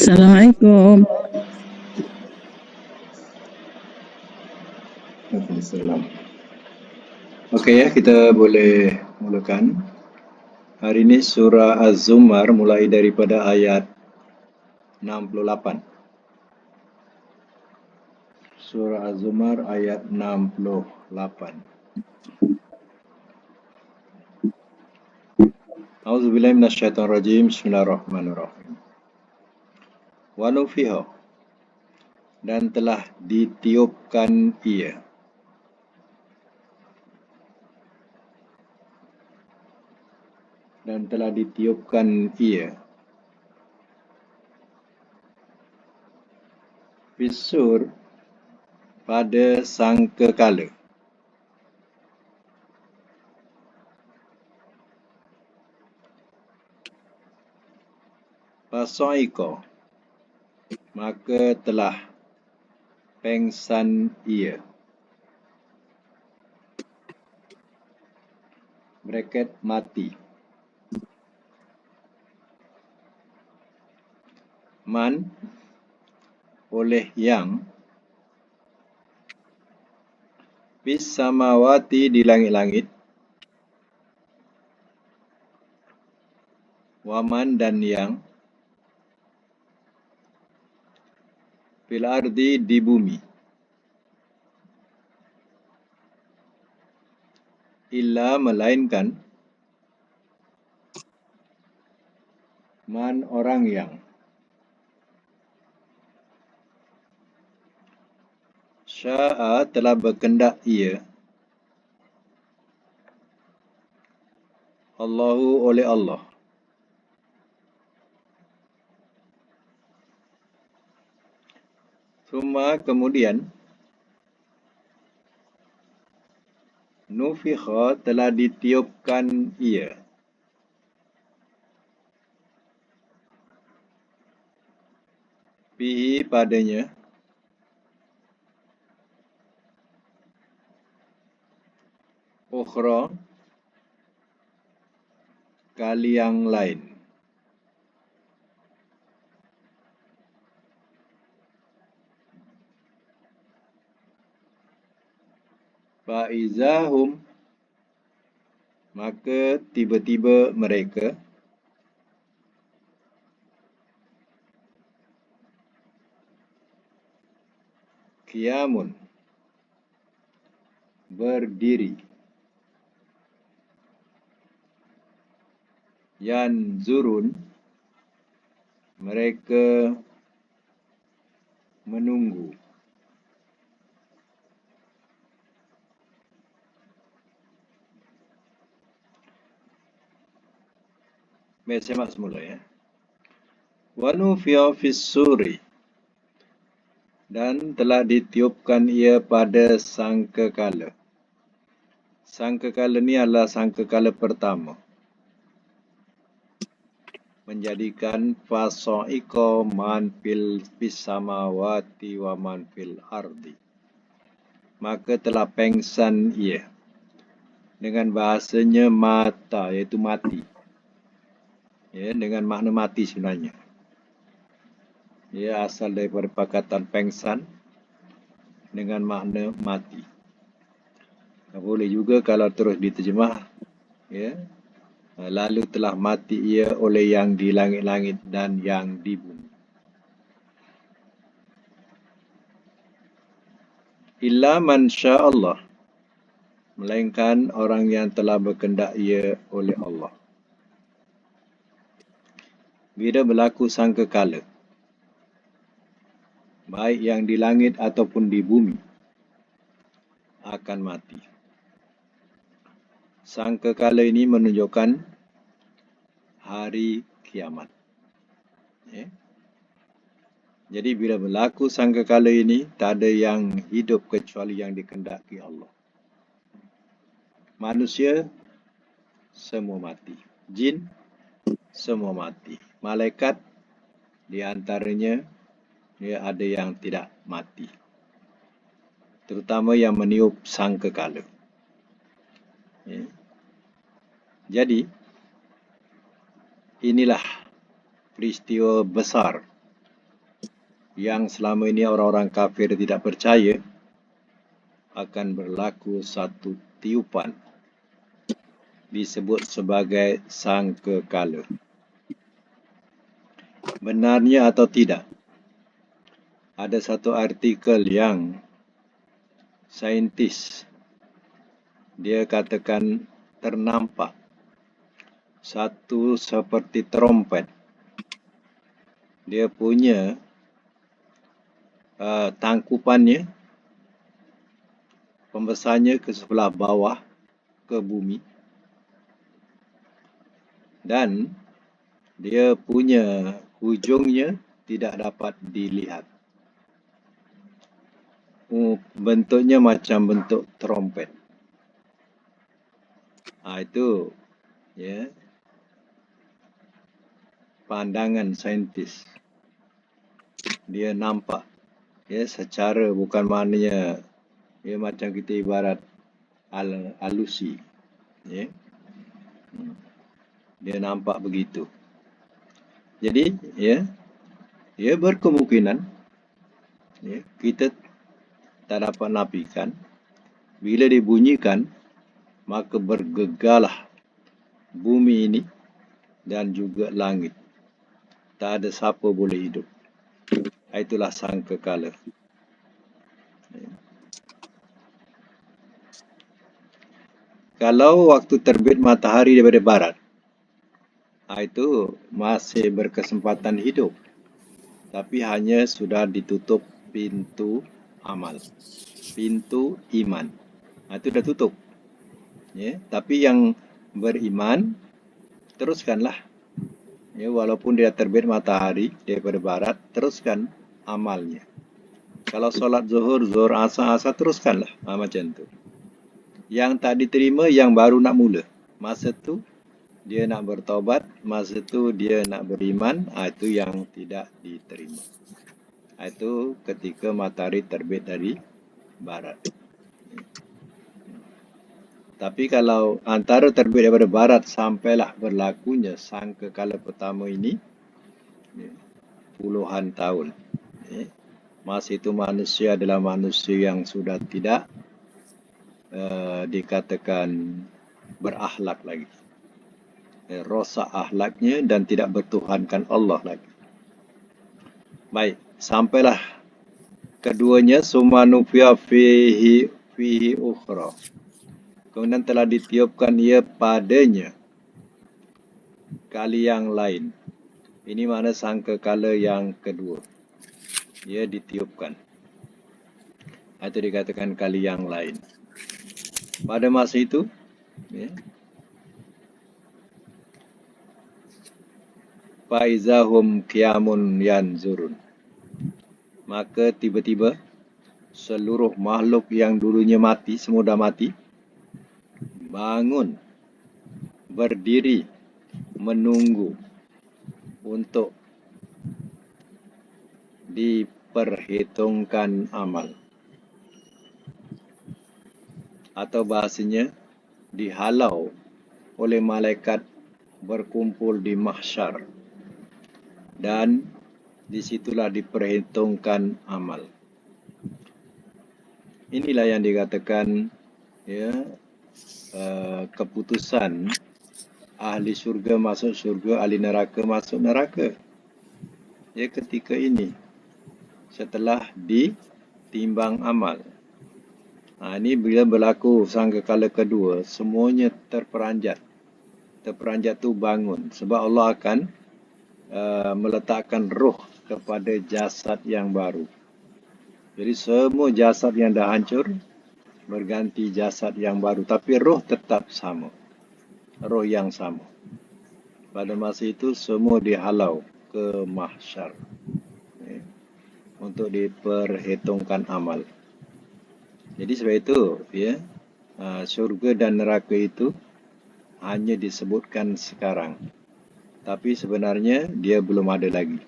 Assalamualaikum. Waalaikumsalam. Okey ya, kita boleh mulakan. Hari ini surah Az-Zumar mulai daripada ayat 68. Surah Az-Zumar ayat 68. A'udzubillahi minasyaitonirrajim. Bismillahirrahmanirrahim. Wa nufiha, dan telah ditiupkan ia. Dan telah ditiupkan ia. Fisur, pada sangkakala. Fasa'iqa, maka telah pengsan ia. Bracket mati. Man, oleh yang, fis samawati, di langit-langit, waman, dan yang, fil ardi, di bumi, illa, melainkan, man, orang yang, sya'a, telah berkehendak ia, Allahu, oleh Allah. Thumma, kemudian, nufikha, telah ditiupkan ia. Fihi, padanya, ukhra, kali yang lain. Fa'izahum, maka tiba-tiba mereka, qiyamun, berdiri, yanzurun, mereka menunggu. Baik, saya mak semula ya. Wa nufiya fis suri, dan telah ditiupkan ia pada sangkakala. Sangkakala ni adalah sangkakala pertama, menjadikan fasa'iqa man fis samawati wa man fil ardi. Maka telah pengsan ia. Dengan bahasanya mata, iaitu mati. Ya, dengan makna mati sebenarnya. Ia asal daripada perkataan pengsan dengan makna mati. Boleh juga kalau terus diterjemah, ya, lalu telah mati ia oleh yang di langit-langit dan yang di bumi. Illa man sya'allah, melainkan orang yang telah berkehendak ia oleh Allah. Bila berlaku sangkakala, baik yang di langit ataupun di bumi, akan mati. Sangkakala ini menunjukkan hari kiamat. Ya. Jadi bila berlaku sangkakala ini, tak ada yang hidup kecuali yang dikehendaki Allah. Manusia semua mati. Jin semua mati. Malaikat di antaranya dia ada yang tidak mati. Terutama yang meniup sangkakala. Ya. Jadi inilah peristiwa besar yang selama ini orang-orang kafir tidak percaya, akan berlaku satu tiupan disebut sebagai sangkakala. Benarnya atau tidak, ada satu artikel yang saintis dia katakan ternampak satu seperti trompet. Dia punya tangkupannya, pembesarnya ke sebelah bawah ke bumi, dan dia punya hujungnya tidak dapat dilihat. Bentuknya macam bentuk trompet. Itu ya, pandangan saintis. Dia nampak ya secara, bukan maknanya ya macam kita ibarat alusi ya. Dia nampak begitu. Jadi ya berkemungkinan ya, kita tak dapat nafikan bila dibunyikan maka bergegarlah bumi ini dan juga langit. Tak ada siapa boleh hidup. Itulah sangkakala. Kalau waktu terbit matahari daripada barat, itu masih berkesempatan hidup, tapi hanya sudah ditutup pintu amal, pintu iman. Itu dah tutup. Ya, tapi yang beriman teruskanlah. Ya, walaupun dia terbit matahari daripada barat, teruskan amalnya. Kalau solat zuhur, asar, teruskanlah. Macam tu. Yang tak diterima, yang baru nak mula. Masa tu dia nak bertaubat, masa tu dia nak beriman, itu yang tidak diterima. Itu ketika matahari terbit dari barat. Tapi kalau antara terbit daripada barat sampailah berlakunya sangkakala pertama ini, puluhan tahun. Masa itu manusia adalah manusia yang sudah tidak dikatakan berakhlak lagi. Rosak akhlaknya dan tidak bertuhankan Allah lagi. Baik, sampailah keduanya, summa nufiya fihi ukhra. Kemudian telah ditiupkan ia padanya kali yang lain. Ini mana sangkakala yang kedua. Ia ditiupkan. Itu dikatakan kali yang lain. Pada masa itu, faizahum qiyamun yanzurun. Maka tiba-tiba seluruh makhluk yang dulunya mati, semua dah mati, bangun, berdiri, menunggu untuk diperhitungkan amal. Atau bahasanya dihalau oleh malaikat berkumpul di mahsyar. Dan disitulah diperhitungkan amal. Inilah yang dikatakan keputusan ahli syurga masuk syurga, ahli neraka masuk neraka. Ketika ini setelah ditimbang amal. Ini bila berlaku sangkakala kedua, semuanya terperanjat. Terperanjat tu bangun sebab Allah akan meletakkan roh kepada jasad yang baru. Jadi semua jasad yang dah hancur berganti jasad yang baru, tapi roh tetap sama. Roh yang sama. Pada masa itu semua dihalau ke mahsyar untuk diperhitungkan amal. Jadi sebab itu syurga dan neraka itu hanya disebutkan sekarang. Tapi sebenarnya dia belum ada lagi.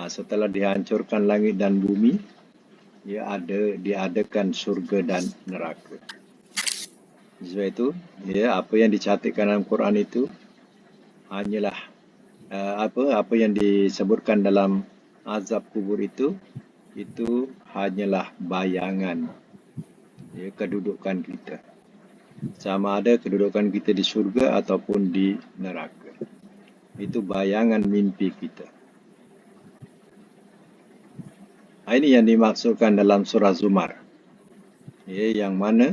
Setelah dihancurkan langit dan bumi, diadakan surga dan neraka. Sebab itu, apa yang dicatatkan dalam Quran itu hanyalah apa yang disebutkan dalam azab kubur itu hanyalah bayangan, ya, kedudukan kita. Sama ada kedudukan kita di surga ataupun di neraka. Itu bayangan mimpi kita. Ini yang dimaksudkan dalam surah Zumar, ya, yang mana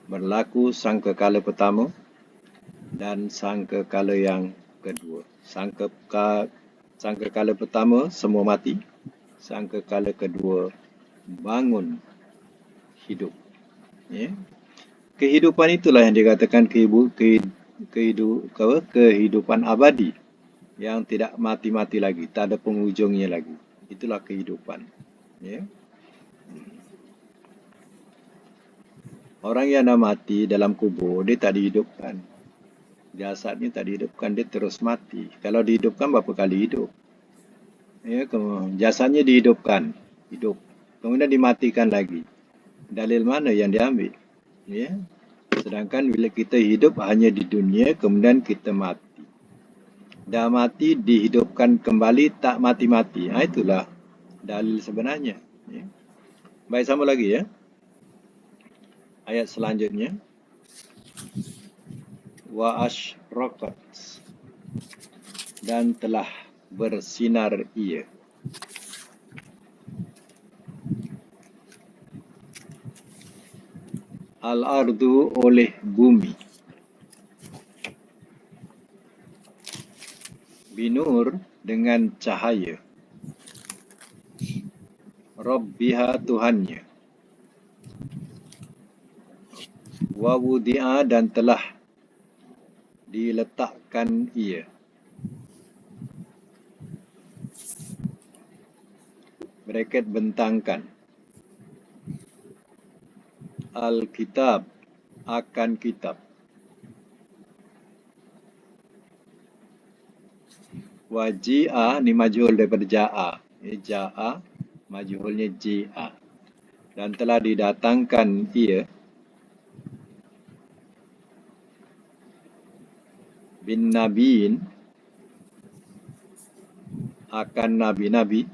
berlaku sangkakala pertama dan sangkakala yang kedua. Sangkakala pertama semua mati, sangkakala kedua bangun hidup. Ya. Kehidupan itulah yang dikatakan kehidupan abadi yang tidak mati-mati lagi, tak ada penghujungnya lagi. Itulah kehidupan. Ya. Orang yang dah mati dalam kubur, dia tak dihidupkan. Jasadnya tak dihidupkan, dia terus mati. Kalau dihidupkan, berapa kali hidup? Ya, jasadnya dihidupkan, hidup. Kemudian dimatikan lagi. Dalil mana yang diambil? Ya. Sedangkan bila kita hidup hanya di dunia, kemudian kita mati. Dah mati, dihidupkan kembali, tak mati-mati. Itulah dalil sebenarnya. Ya. Baik, sama lagi ya. Ayat selanjutnya. Wa asyraqat, dan telah bersinar ia. Al-ardu, oleh bumi. Binur, dengan cahaya. Rabbiha, Tuhannya. Wa wudi'a, dan telah diletakkan ia. Braket bentangkan. Al-kitab, akan kitab. Waji'a, ni majhul daripada ja'a. Ja'a, majhulnya ji'a. Dan telah didatangkan ia. Bin nabiin, akan nabi-nabi.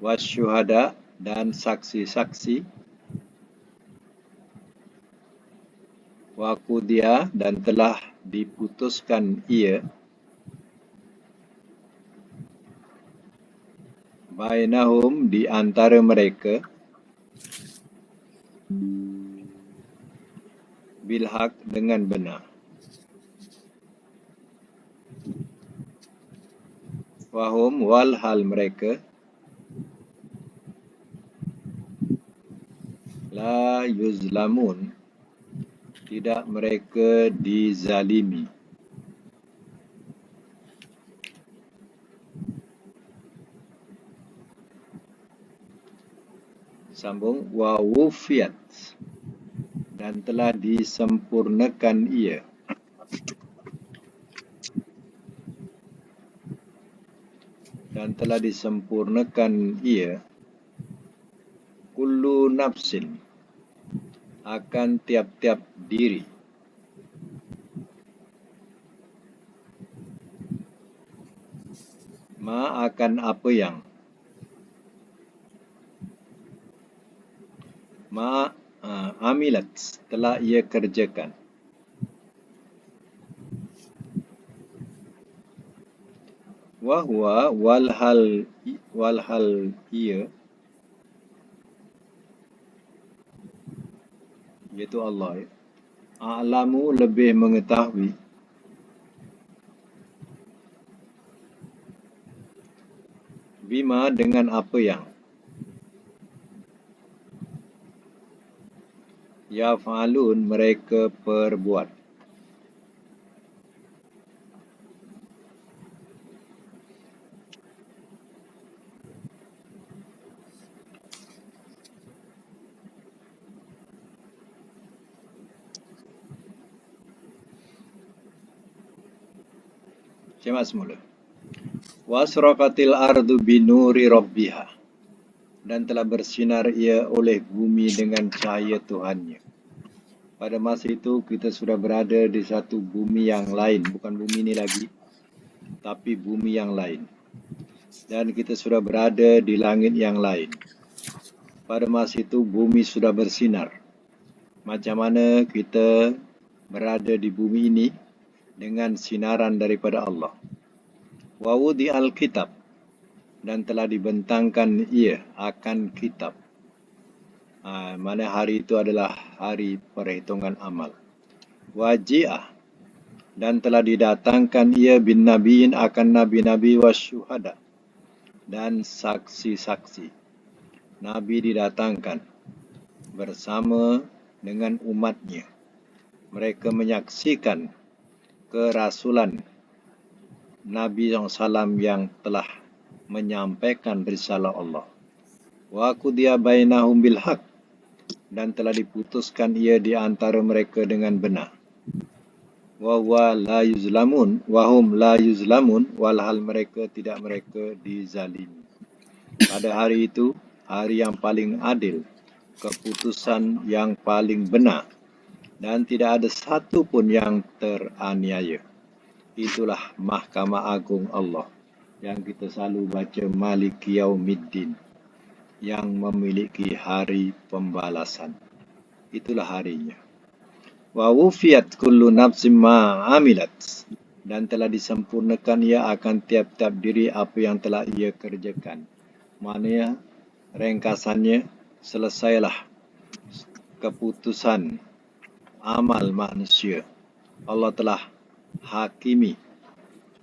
Wasyuhada, dan saksi-saksi. Waqudia, dan telah diputuskan ia. Bainahum, di antara mereka. Bilhaq, dengan benar. Wahum, walhal mereka. La yuzlamun, tidak mereka dizalimi. Sambung, wa wufiyat, dan telah disempurnakan ia. Dan telah disempurnakan ia. Kullu nafsin, akan tiap-tiap diri. Ma, akan apa yang. Ma, amilat, telah ia kerjakan. Wahwa, walhal ia, iaitu Allah, a'lamu, lebih mengetahui. Bima, dengan apa yang. Yaf'alun, mereka perbuat. Simak semula. Wasraqatil ardu binuri rabbiha, dan telah bersinar ia oleh bumi dengan cahaya Tuhannya. Pada masa itu kita sudah berada di satu bumi yang lain, bukan bumi ini lagi. tapi bumi yang lain. Dan kita sudah berada di langit yang lain. Pada masa itu bumi sudah bersinar. Macam mana kita berada di bumi ini dengan sinaran daripada Allah. Wa wudi'al kitab, dan telah dibentangkan ia akan kitab. Mana hari itu adalah hari perhitungan amal. Waji'ah, dan telah didatangkan ia bin nabiin akan nabi-nabi wasyuhada, dan saksi-saksi. Nabi didatangkan bersama dengan umatnya. Mereka menyaksikan kerasulan Nabi SAW yang telah menyampaikan risalah Allah. Wa qudiya bainahum bil haq, dan telah diputuskan ia di antara mereka dengan benar. Wa huwa la yuzlamun, wa hum la yuzlamun, walhal mereka dizalimi. Pada hari itu, hari yang paling adil, keputusan yang paling benar, dan tidak ada satu pun yang teraniaya. Itulah Mahkamah Agung Allah yang kita selalu baca, Maliki Yaumiddin, yang memiliki hari pembalasan. Itulah harinya. Wa wufiyat kullu nafsim ma amilat, dan telah disempurnakan ia akan tiap-tiap diri apa yang telah ia kerjakan. Maknanya ringkasannya, selesailah keputusan amal manusia. Allah telah hakimi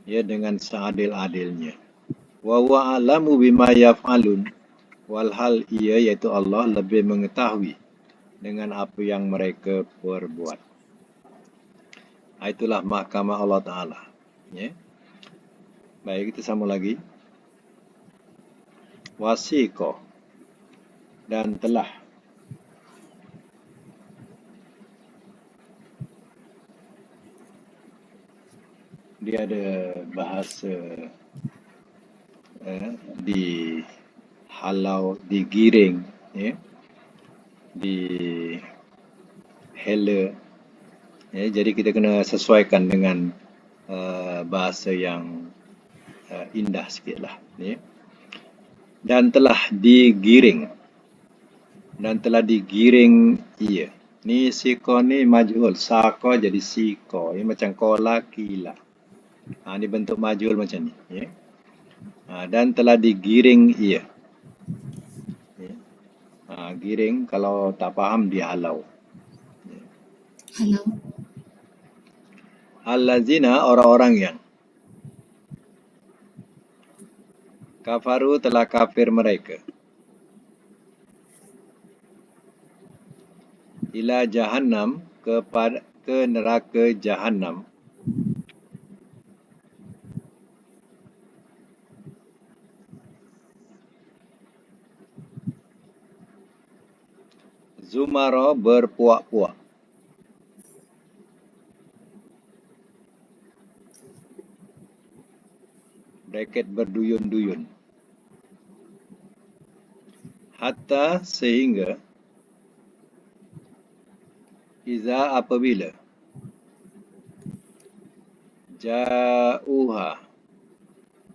ya dengan seadil-adilnya. Wa huwa a'lamu bima yaf'alun, walhal ia yaitu Allah lebih mengetahui dengan apa yang mereka perbuat. Itulah mahkamah Allah Ta'ala. Ya. Baik, kita sambung lagi. Wasiqo, dan telah dia ada bahasa di halau, digiring, ya, di hela, ya, jadi kita kena sesuaikan dengan bahasa yang indah sikitlah, ya. Dan telah digiring, ia. Ni siko ni majhul, sako jadi siko. Ini macam kola kila. Ini bentuk majhul macam ni. Ya. Dan telah digiring ia. Ya. Giring, kalau tak faham dihalau. Ya. Halau. Allazina, orang-orang yang kafaru, telah kafir mereka. Ila jahannam, ke neraka jahannam. Zumaro, berpuak-puak. Bracket berduyun-duyun. Hatta, sehingga, iza, apabila, ja'uha,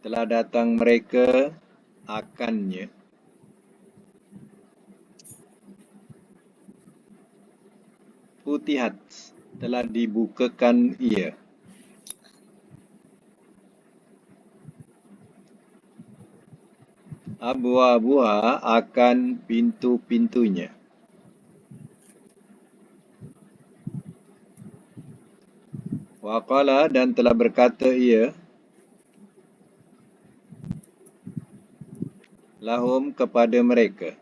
telah datang mereka akannya, futihat, telah dibukakan ia, abwabuha, akan pintu-pintunya, waqala, dan telah berkata ia, lahum, kepada mereka,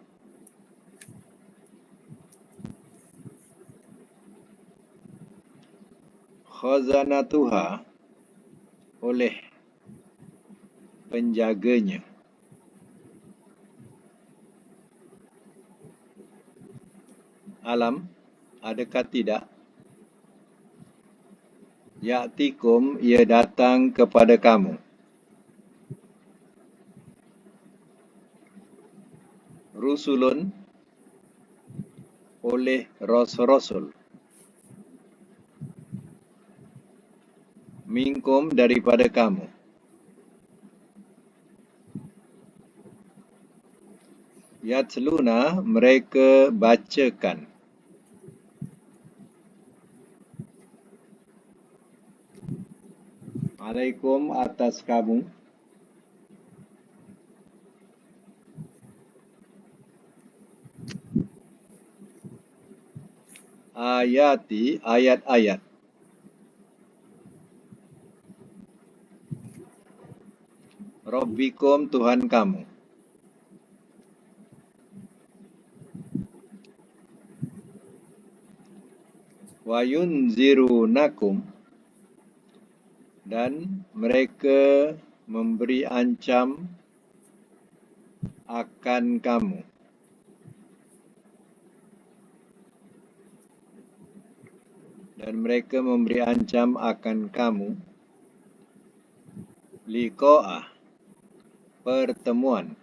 khazanatuha, oleh penjaganya, alam, adakah tidak, ya'tikum, ia datang kepada kamu, rusulun, oleh rasul-rasul, minkum, daripada kamu, Yatluna, mereka bacakan. Alaikum, atas kamu. Ayati, ayat-ayat. Rabbikum, Tuhan kamu. Wa yunzirunakum, dan mereka memberi ancam akan kamu. Dan mereka memberi ancam akan kamu. Liqa'ah, pertemuan.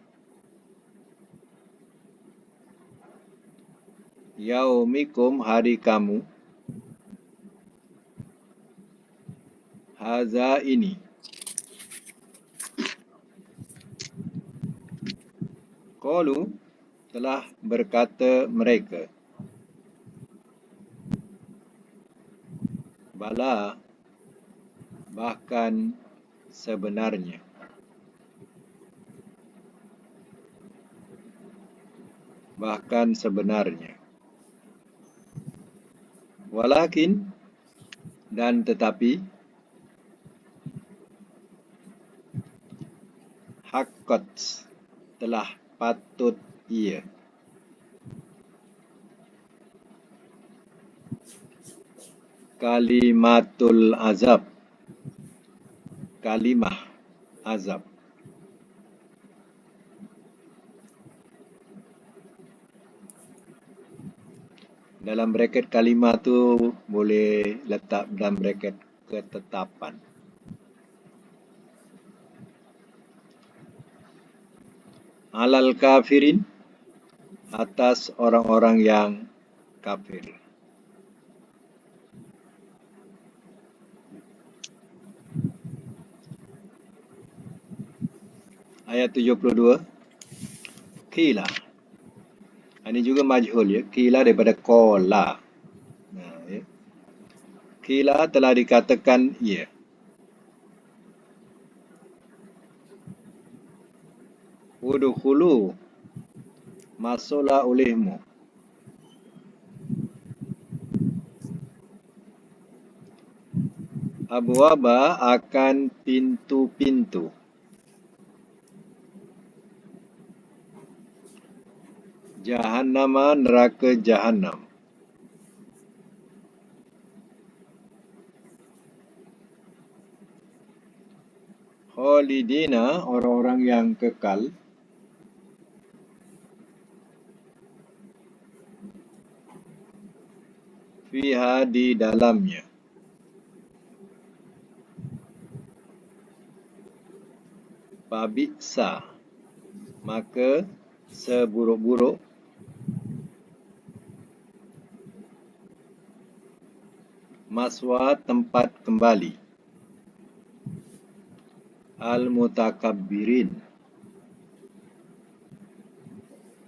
Yaumikum, hari kamu. Haza, ini. Qalu, telah berkata mereka. Bala, bahkan sebenarnya. Bahkan sebenarnya. Walakin, dan tetapi, haqqat, telah patut ia. Kalimatul azab, kalimah azab. Dalam braket kalimah tu boleh letak dalam braket ketetapan. Alal kafirin, atas orang-orang yang kafir. Ayat 72. Qila. Ini juga majhul ya. Qila daripada qala. Nah, ya. Qila, telah dikatakan ia. Udkhulu, masuklah olehmu. Abwaba, akan pintu-pintu. Jahannama, neraka Jahannam. Khalidina, orang-orang yang kekal. Fiha, di dalamnya. Fabiksa, maka seburuk-buruk. Maswa, tempat kembali. Al-mutakabbirin,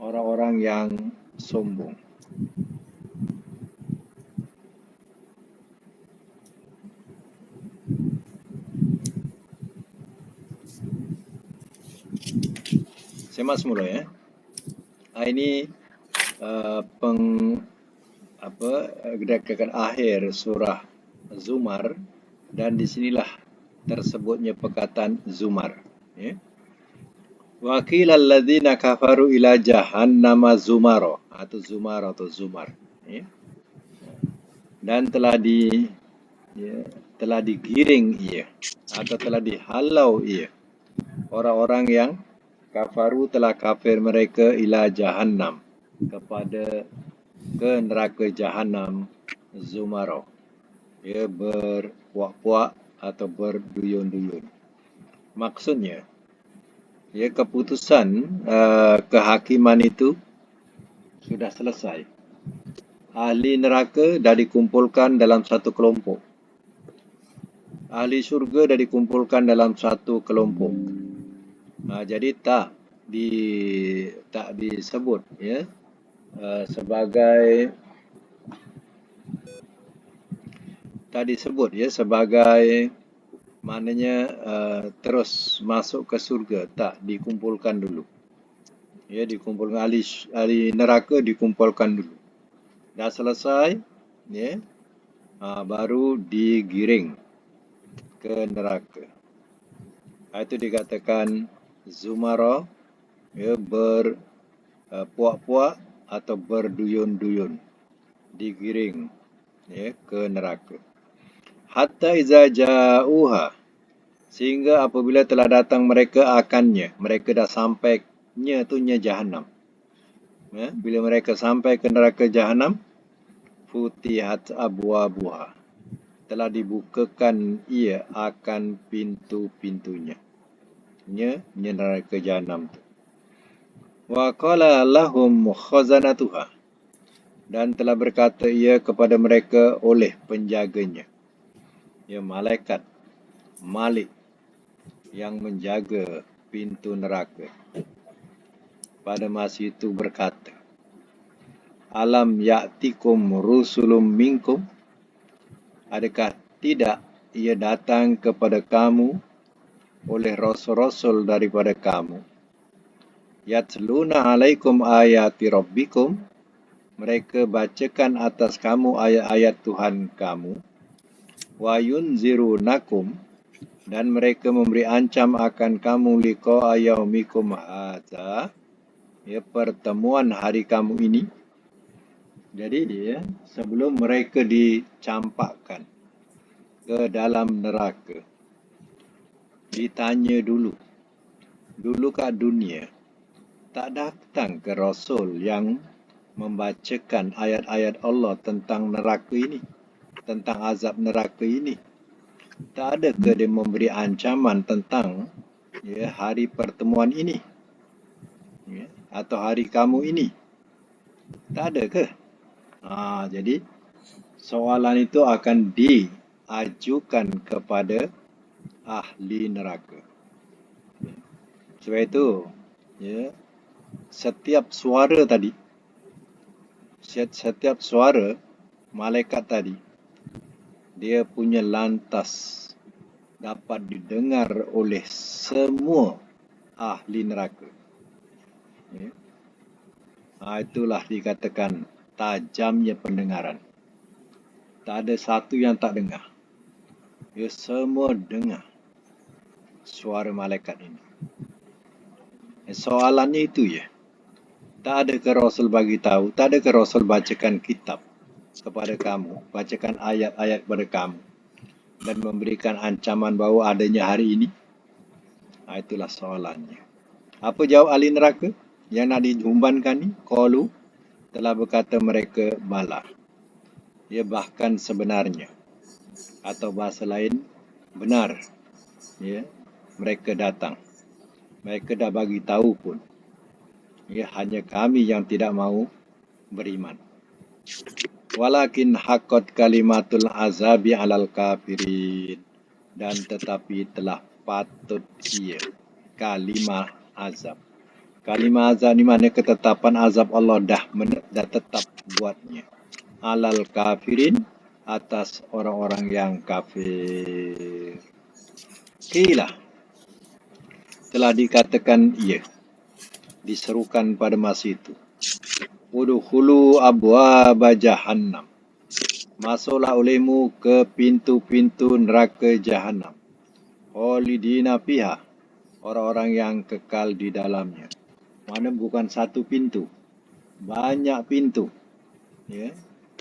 orang-orang yang sombong. Semak semula ya. Ini gerakan akhir surah Zumar, dan disinilah tersebutnya perkataan Zumar. Ya. Wa qila alladzina kafaru ila jahannama zumaro, atau Zumar atau Zumar. Ya. Dan telah digiring ia, atau telah dihalau ia, orang-orang yang kafaru, telah kafir mereka, ila jahannam, ke neraka Jahannam, zumaro, ia berpuak-puak atau berduyun-duyun. Maksudnya, ya, keputusan kehakiman itu sudah selesai. Ahli neraka dah dikumpulkan dalam satu kelompok. Ahli syurga dah dikumpulkan dalam satu kelompok. Jadi tak tak disebut ya sebagai sebagai maknanya terus masuk ke surga, tak dikumpulkan dulu. Ya, dikumpulkan ahli neraka dikumpulkan dulu. Dah selesai, ya, baru digiring ke neraka. Itu dikatakan zumara, ya, berpuak-puak atau berduyun-duyun, digiring ya ke neraka. Hatta iza ja'uha, sehingga apabila telah datang mereka akannya, mereka dah sampai nya Jahannam. Ya, bila mereka sampai ke neraka Jahannam, futihat abwabuha, telah dibukakan ia akan pintu-pintunya. Nya neraka Jahannam tu. Wa qala lahum khazanatuha, dan telah berkata ia kepada mereka oleh penjaganya. Ya, malaikat Malik yang menjaga pintu neraka pada masa itu berkata, alam ya'tikum rusulum minkum, adakah tidak ia datang kepada kamu oleh rasul-rasul daripada kamu, yatluna alaikum ayati rabbikum, mereka bacakan atas kamu ayat-ayat Tuhan kamu, wa yunzirunakum, dan mereka memberi ancam akan kamu liqa yaumikum hadza, ya, pertemuan hari kamu ini. Jadi ya, sebelum mereka dicampakkan ke dalam neraka, ditanya dulu kat dunia, tak datang ke Rasul yang membacakan ayat-ayat Allah tentang neraka ini, tentang azab neraka ini? Tak ada ke dia memberi ancaman tentang ya, hari pertemuan ini, ya, atau hari kamu ini? Tak ada ke? Jadi soalan itu akan diajukan kepada ahli neraka. Sebab itu, ya, setiap suara malaikat tadi, dia punya lantas dapat didengar oleh semua ahli neraka. Ya. Itulah dikatakan tajamnya pendengaran. Tak ada satu yang tak dengar. Ya, semua dengar suara malaikat ini. Soalannya itu ya. Tak ada ke Rasul bagi tahu, tak ada ke Rasul bacakan kitab kepada kamu, bacakan ayat-ayat kepada kamu, dan memberikan ancaman bahawa adanya hari ini? Itulah soalannya. Apa jawab ahli neraka yang nak dihumbankan ni? Qalu, telah berkata mereka, bala. Ya, bahkan sebenarnya, atau bahasa lain, benar. Ya, mereka datang. Mereka dah bagi tahu pun. Ya, hanya kami yang tidak mau beriman. Walakin haqqat kalimatul azabi alal kafirin, dan tetapi telah patut ia kalimah azab. Kalimah azab ni mana ketetapan azab Allah dah tetap buatnya. Alal kafirin, atas orang-orang yang kafir. Qila, telah dikatakan ia, diserukan pada masa itu, udkhulu abwaaba jahannam, masuklah olehmu ke pintu-pintu neraka Jahannam, khalidina fiha, orang-orang yang kekal di dalamnya. Mana bukan satu pintu, banyak pintu. Ya,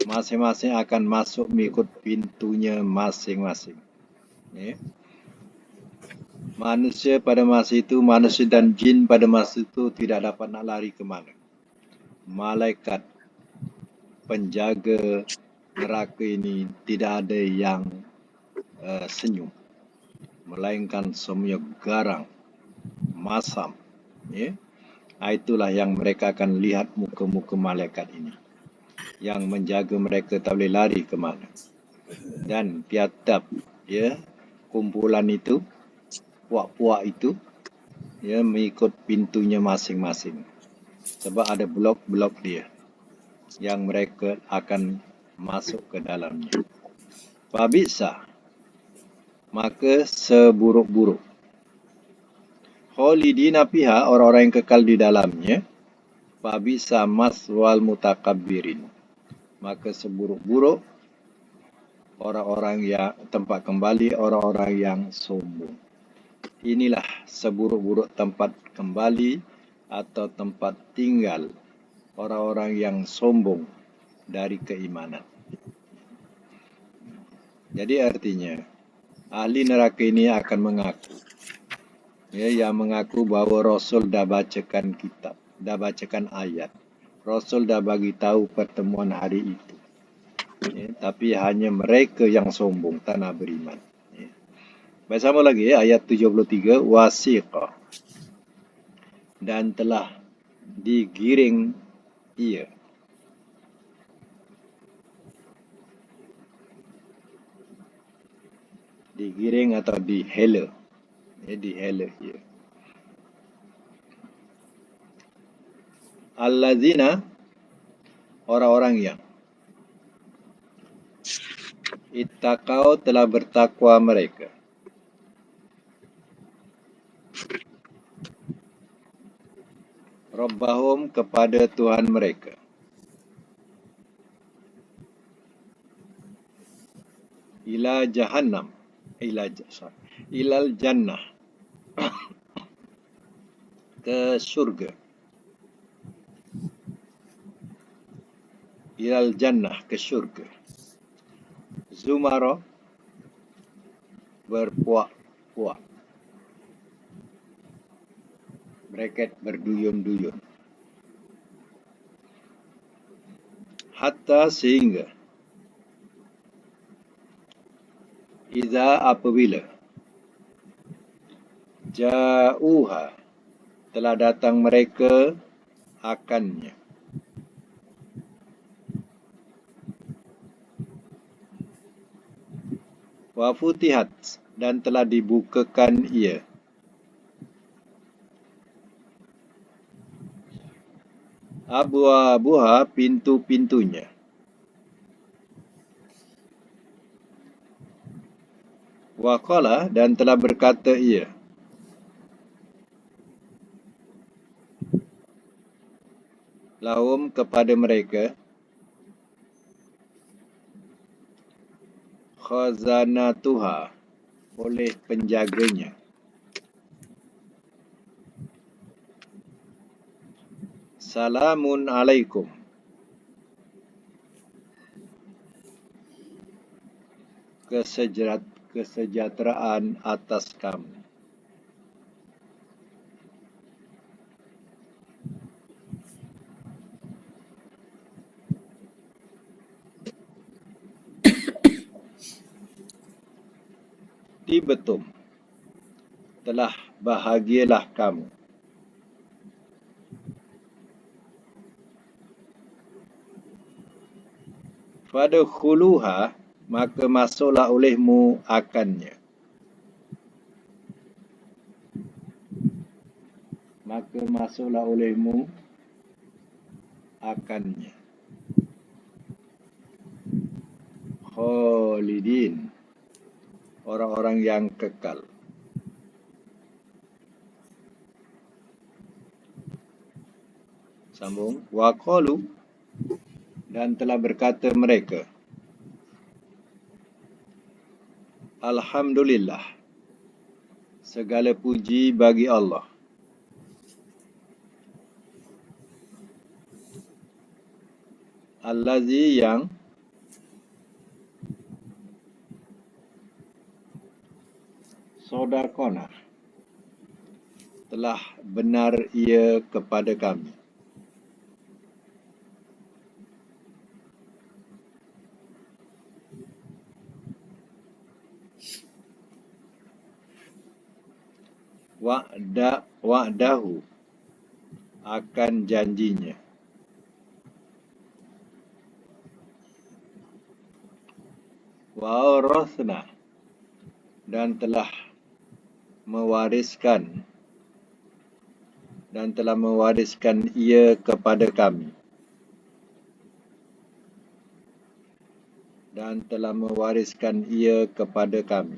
masing-masing akan masuk mengikut pintunya masing-masing. Ya. Manusia pada masa itu, manusia dan jin pada masa itu tidak dapat nak lari ke mana. Malaikat penjaga neraka ini tidak ada yang senyum, melainkan semuanya garang, masam. Ya? Itulah yang mereka akan lihat muka-muka malaikat ini, yang menjaga mereka tak boleh lari ke mana. Dan tiap-tiap ya, kumpulan itu, puak-puak itu, ya, mengikut pintunya masing-masing. Sebab ada blok-blok dia yang mereka akan masuk ke dalamnya. Fabisa, maka seburuk-buruk. Khalidina fiha, orang-orang yang kekal di dalamnya. Fabisa maswal mutakabbirin, maka seburuk-buruk orang-orang yang tempat kembali orang-orang yang sombong. Inilah seburuk-buruk tempat kembali atau tempat tinggal orang-orang yang sombong dari keimanan. Jadi artinya ahli neraka ini akan mengaku, ya, yang mengaku bahawa Rasul dah bacakan kitab, dah bacakan ayat, Rasul dah bagi tahu pertemuan hari itu, ya, tapi hanya mereka yang sombong, tak nak beriman. Ya. Bersama lagi, ya, ayat 73, wasiqah, dan telah digiring ia. Digiring atau dihela, ya, dihela ia. Allazina, orang-orang yang ittaqau, telah bertakwa mereka, Rabbahum, kepada Tuhan mereka, ila jahannam, ilal jannah, ke surga, ilal jannah, ke surga, zumara, berpuak-puak, bracket berduyun-duyun, hatta sehingga, idza apabila, ja'uha, telah datang mereka akannya, wa futihat, dan telah dibukakan ia, abwabuha, pintu-pintunya, wa qala, dan telah berkata ia, lahum, kepada mereka, khazanatuha, oleh penjaganya, salamun alaikum, kesejahteraan atas kamu. Tibetum, telah bahagialah kamu. Fadkhuluha, maka masuklah olehmu akannya. Maka masuklah olehmu akannya. Khalidin, orang-orang yang kekal. Sambung, wa qalu, dan telah berkata mereka, alhamdulillah, segala puji bagi Allah, allazi, yang sodakona, telah benar ia kepada kami. Wa'dahu, akan janjinya. Wa'arasna, dan telah mewariskan dan telah mewariskan ia kepada kami. Dan telah mewariskan ia kepada kami.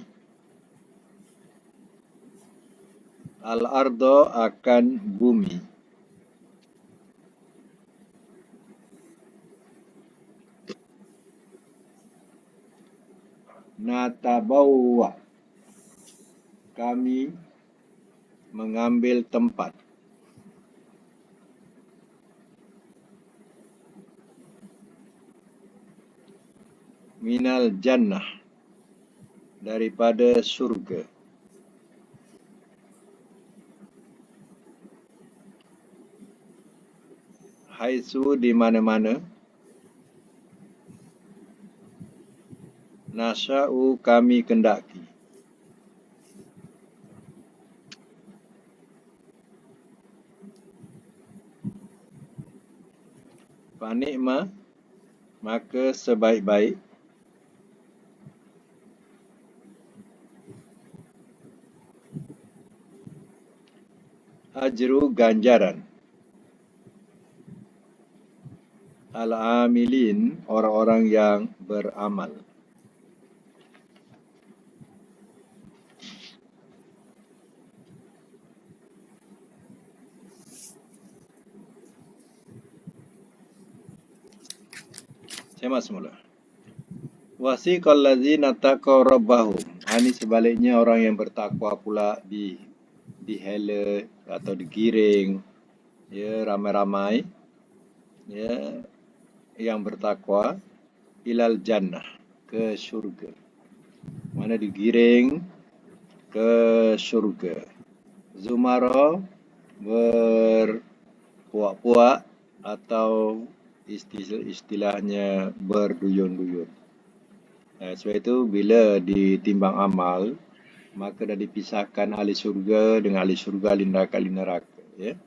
Al-ardo akan bumi. Natabawwa, kami mengambil tempat. Minal jannah, daripada surga. Haitsu, di mana-mana. Nasya'u, kami kendaki. Fanikma, maka sebaik-baik. Ajru, ganjaran. Al-amilin, orang-orang yang beramal. Saya masuk mula. Wasiqal ladzina taqaw rabbahum. Ini sebaliknya orang yang bertakwa pula dihela atau digiring, ya, ramai-ramai, ya, yang bertakwa ilal jannah, ke syurga. Mana digiring ke syurga. Zumara, berpuak-puak, atau istilahnya berduyun-duyun. Sebab itu bila ditimbang amal, maka dah dipisahkan ahli syurga dengan ahli syurga, ahli neraka, ya.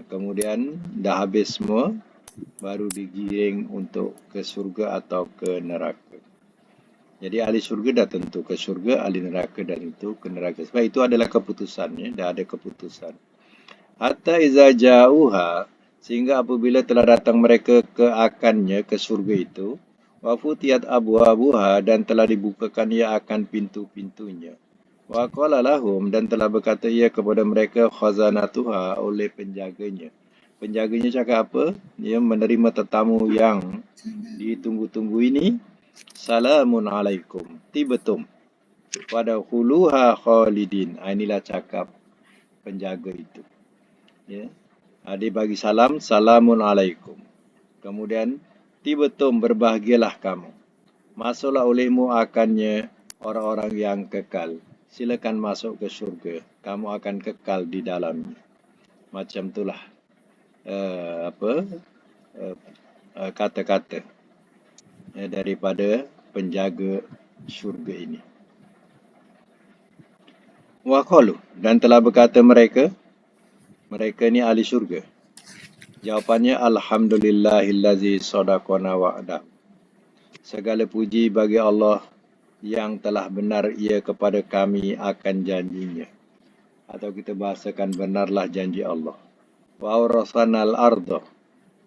Kemudian dah habis semua, baru digiring untuk ke syurga atau ke neraka. Jadi ahli syurga dah tentu ke syurga, ahli neraka dah tentu ke neraka. Sebab itu adalah keputusannya, dah ada keputusan. Hatta iza ja'uha, sehingga apabila telah datang mereka ke akannya, ke surga itu, wa futiyat abwabuha, dan telah dibukakan ia akan pintu-pintunya. Wa qala lahum, dan telah berkata ia kepada mereka khazanatuha, oleh penjaganya. Penjaganya cakap apa? Dia menerima tetamu yang ditunggu-tunggu ini. Salamun alaikum, tibetum pada huluha khalidin. Inilah cakap penjaga itu, ya. Dia bagi salam, salamun alaikum. Kemudian, tibetum, berbahagialah kamu. Masuklah olehmu akannya orang-orang yang kekal. Silakan masuk ke syurga. Kamu akan kekal di dalamnya. Macam itulah kata-kata daripada penjaga syurga ini. Wa qalu, dan telah berkata mereka ni ahli syurga. Jawapannya, alhamdulillahillazi sadaqana wa'dah. Segala puji bagi Allah yang telah benar ia kepada kami akan janjinya. Atau kita bahasakan, benarlah janji Allah. Wa awrasanal arda,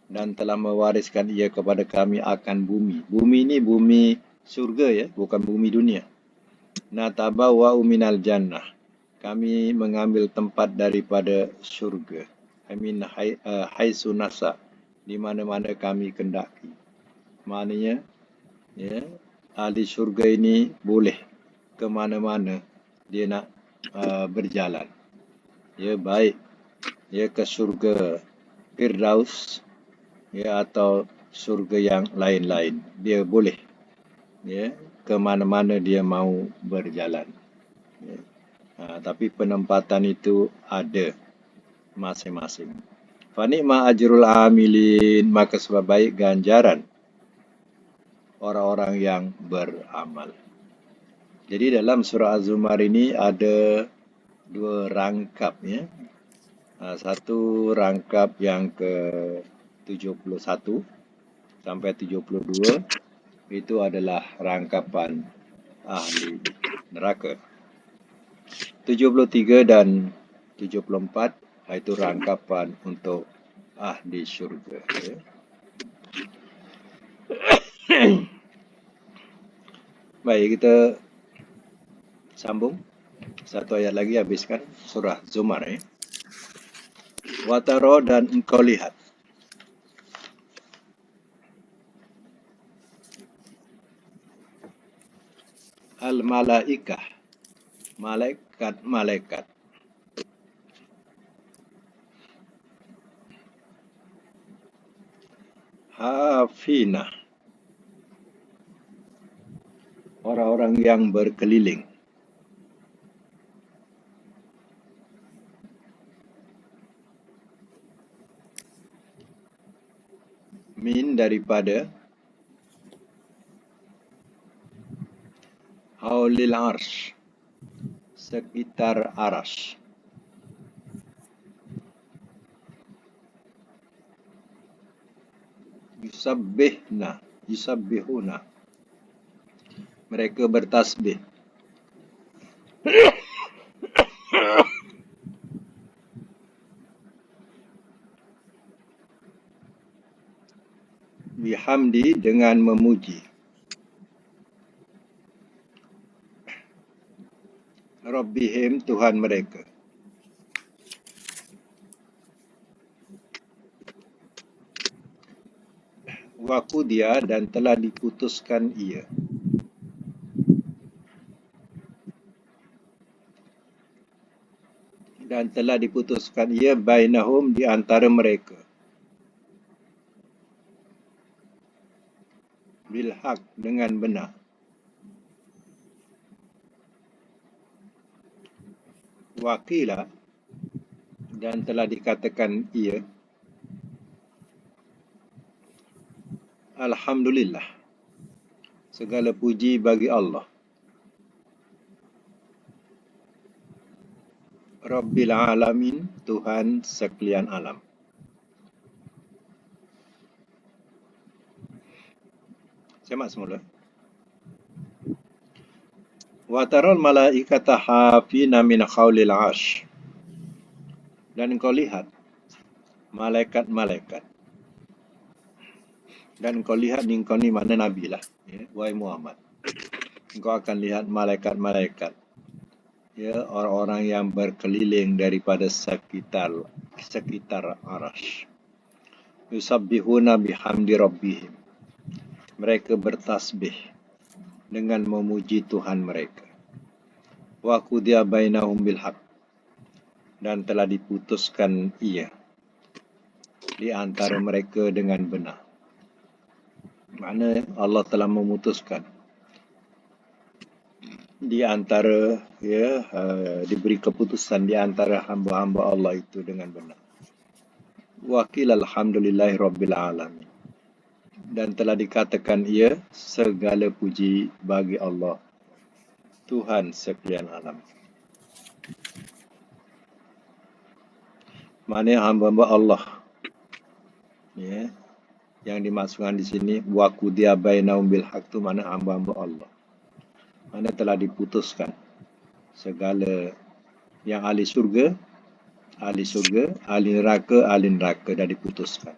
dan telah mewariskan ia kepada kami akan bumi. Bumi ini bumi surga, ya, bukan bumi dunia. Natabawwa'u minal jannah, kami mengambil tempat daripada syurga. Haitsu nasa, di mana-mana kami kendaki. Maknanya, ya, ahli syurga ini boleh ke mana-mana dia nak berjalan. Ya, baik ya ke syurga Firdaus, ya, atau syurga yang lain-lain. Dia boleh, ya, ke mana-mana dia mau berjalan. Ya. Tapi penempatan itu ada masing-masing. Fanikma ajrul amilin, maka sebab baik ganjaran orang-orang yang beramal. Jadi dalam surah Az-Zumar ini ada dua rangkap, ya. Satu rangkap yang ke-71 sampai 72, itu adalah rangkapan ahli neraka. 73 dan 74 Itu rangkapan untuk ahli syurga. Ya. Baik, kita sambung. Satu ayat lagi habiskan surah Zumar. Ya. Wataro dan engkau lihat. Al-malaikah. Malaikat-malaikat. Hafina. Orang-orang yang berkeliling. Min daripada haulil arsh, sekitar arash. Yusabbihuna. Mereka bertasbih. Bihamdi dengan memuji. Rabbihim Tuhan mereka. Wa qudiya dan telah diputuskan ia. Dan telah diputuskan ia bainahum di antara mereka. Bilhaq dengan benar. Waqila dan telah dikatakan ia. Alhamdulillah. Segala puji bagi Allah. Rabbil alamin, Tuhan sekalian alam. Semak semula. Wa taral malaikata hafina min khawlil arsh. Dan engkau lihat malaikat-malaikat. Dan engkau lihat engkau ni mana Nabi lah. Ya, wahai Muhammad. Engkau akan lihat malaikat-malaikat. Ya, orang-orang yang berkeliling daripada sekitar arash. Yusabbihuna bihamdi rabbihim. Mereka bertasbih dengan memuji Tuhan mereka. Wa qudiya bainahum bil haqq. Dan telah diputuskan ia di antara mereka dengan benar. Maknanya Allah telah memutuskan di antara diberi keputusan di antara hamba-hamba Allah itu dengan benar. Wakil alhamdulillahi rabbil alamin. Dan telah dikatakan ia segala puji bagi Allah Tuhan sekalian alam. Maknanya hamba-hamba Allah. Ya. Yang dimasukkan di sini wa qudiya bainahum bil haqq tu mana hamba-hamba Allah. Mana telah diputuskan segala yang ahli surga, ahli neraka dah diputuskan.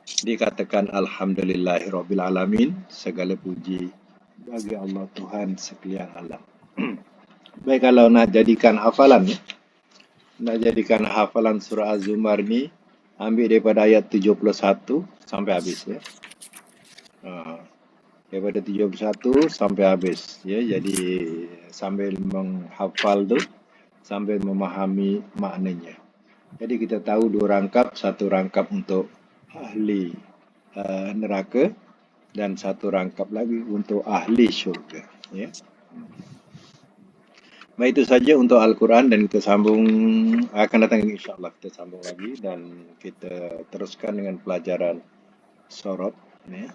Dikatakan alhamdulillahirabbil alamin, segala puji bagi Allah Tuhan sekalian alam. Baik, kalau nak jadikan hafalan surah Az-Zumar ni, ambil daripada ayat 71 sampai habis ya. Daripada 71 sampai habis ya. Jadi sambil menghafal tu, sambil memahami maknanya. Jadi kita tahu dua rangkap, satu rangkap untuk ahli neraka dan satu rangkap lagi untuk ahli syurga ya. Baik, itu saja untuk Al-Quran dan kita sambung akan datang insya-Allah kita sambung lagi dan kita teruskan dengan pelajaran sorot ya.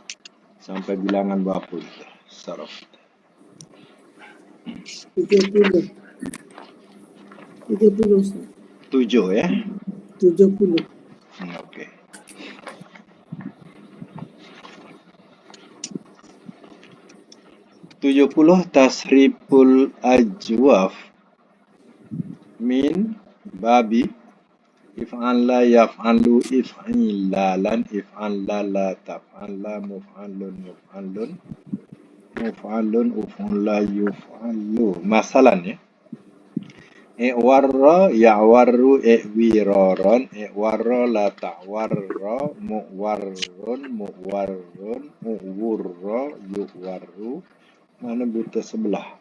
Sampai bilangan berapa kita sorot? 70. 7 ya. 70. Okey. Tasriful ajwaf min babi If'ala, yaf'alu, if'ilalan, if'alala, taf'ala, muf'alun, muf'alun, muf'alun, uf'ula, yuf'alu. Masalan ya. I'warra, ya'warru, i'wiraran, i'warra, la ta'warra, mu'warrun, mu'warrun, u'wurra, yu'warru. Mana buta sebelah.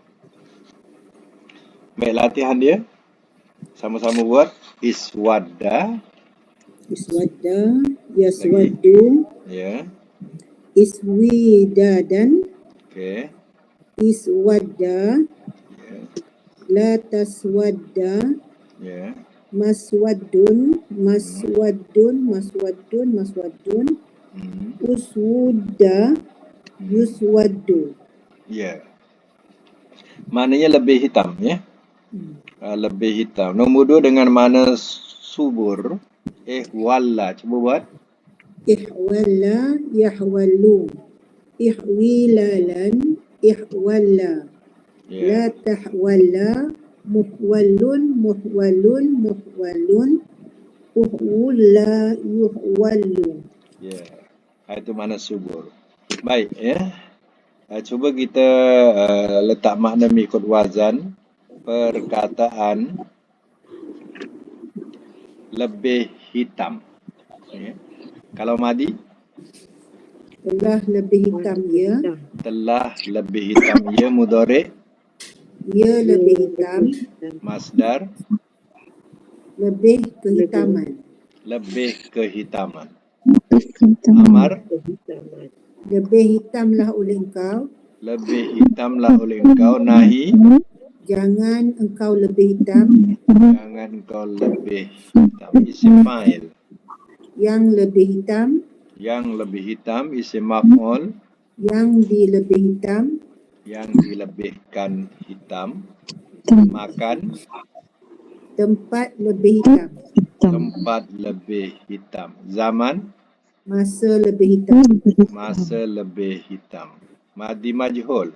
Baik, latihan dia. Sama-sama buat. Iswadda. Iswadda, yaswaddu, Ya. iswidadan, Okey. iswadda, Ya. la taswadda, Ya. maswaddun, maswaddun, maswaddun, maswaddun, Hmm. uswudda, yuswaddu. Ya. Maknanya lebih hitam ya. Lebih hitam. Nombor 2 dengan mana subur. Walla. Cuba buat. Ihwalla, yahwallu, ihwilalan, ihwalla, Ya. la tahwalla, muhwallun, muhwallun, muhwallun, uhwulla, yuhwallu. Ya. Itu mana subur. Baik ya. Cuba kita letak makna mengikut wazan perkataan lebih hitam. Ya. Kalau madi Telah lebih hitam ia, telah lebih hitam ia, mudhari ia lebih hitam, masdar lebih kehitaman, lebih kehitaman. Amar lebih hitamlah oleh engkau, lebih hitamlah oleh engkau. Nahi jangan engkau lebih hitam, jangan engkau lebih hitam. Isim fa'il. yang lebih hitam, Yang lebih hitam. Isim maf'ul. yang dilebih hitam, Yang dilebihkan hitam. Makan tempat lebih hitam, tempat lebih hitam. Zaman masa lebih hitam, masa lebih hitam. Madi majhul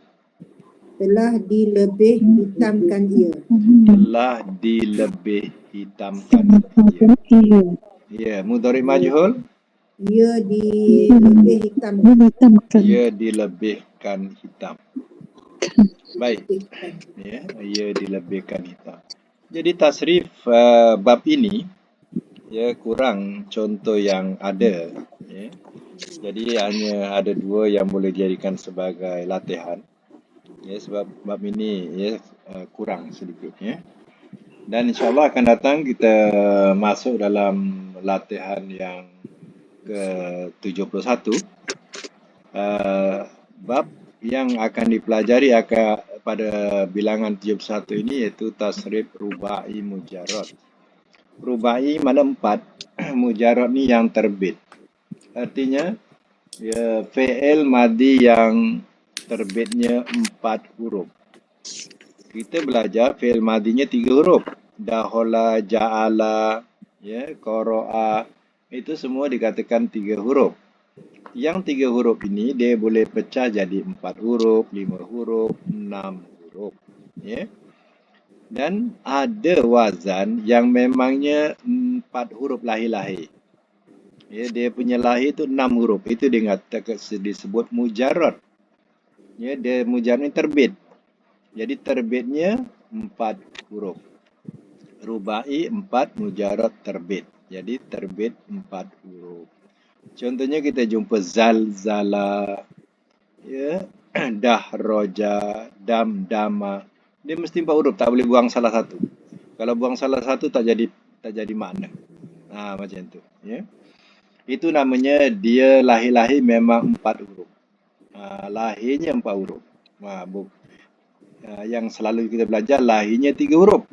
telah dilebih hitamkan ia, telah dilebih hitamkan ia. Ya, mudhari majhul ia dilebih hitamkan, ia dilebihkan hitam. Baik. Ya, ia dilebihkan hitam. Jadi tasrif bab ini ya kurang contoh yang ada ya. Jadi hanya ada 2 yang boleh dijadikan sebagai latihan. Ya, sebab bab ini ya kurang sedikit ya. Dan insya-Allah akan datang kita masuk dalam latihan yang ke-71. Bab yang akan dipelajari pada bilangan 71 ini iaitu tasrif rubai mujarrad. Rubai mana 4, mujarrad ni yang terbit. Artinya ya fi'il madi yang terbitnya 4 huruf. Kita belajar fi'il madinya 3 huruf. Dahola, ja'ala, ya, qara'a. Itu semua dikatakan 3 huruf. Yang 3 huruf ini dia boleh pecah jadi 4 huruf, 5 huruf, 6 huruf. Ya. Dan ada wazan yang memangnya 4 huruf lahir-lahir. Ya, dia punya lahir itu 6 huruf. Itu disebut mujarrad. Ya, dia mujarrad ni terbit. Jadi terbitnya 4 huruf. Rubai 4, mujarrad terbit. Jadi terbit 4 huruf. Contohnya kita jumpa zalzala, ya, dahroja, damdama. Dia mesti 4 huruf, tak boleh buang salah satu. Kalau buang salah satu tak jadi makna. Macam tu, ya. Itu namanya dia lahir-lahir memang 4 huruf. Lahirnya 4 huruf. Yang selalu kita belajar lahirnya 3 huruf.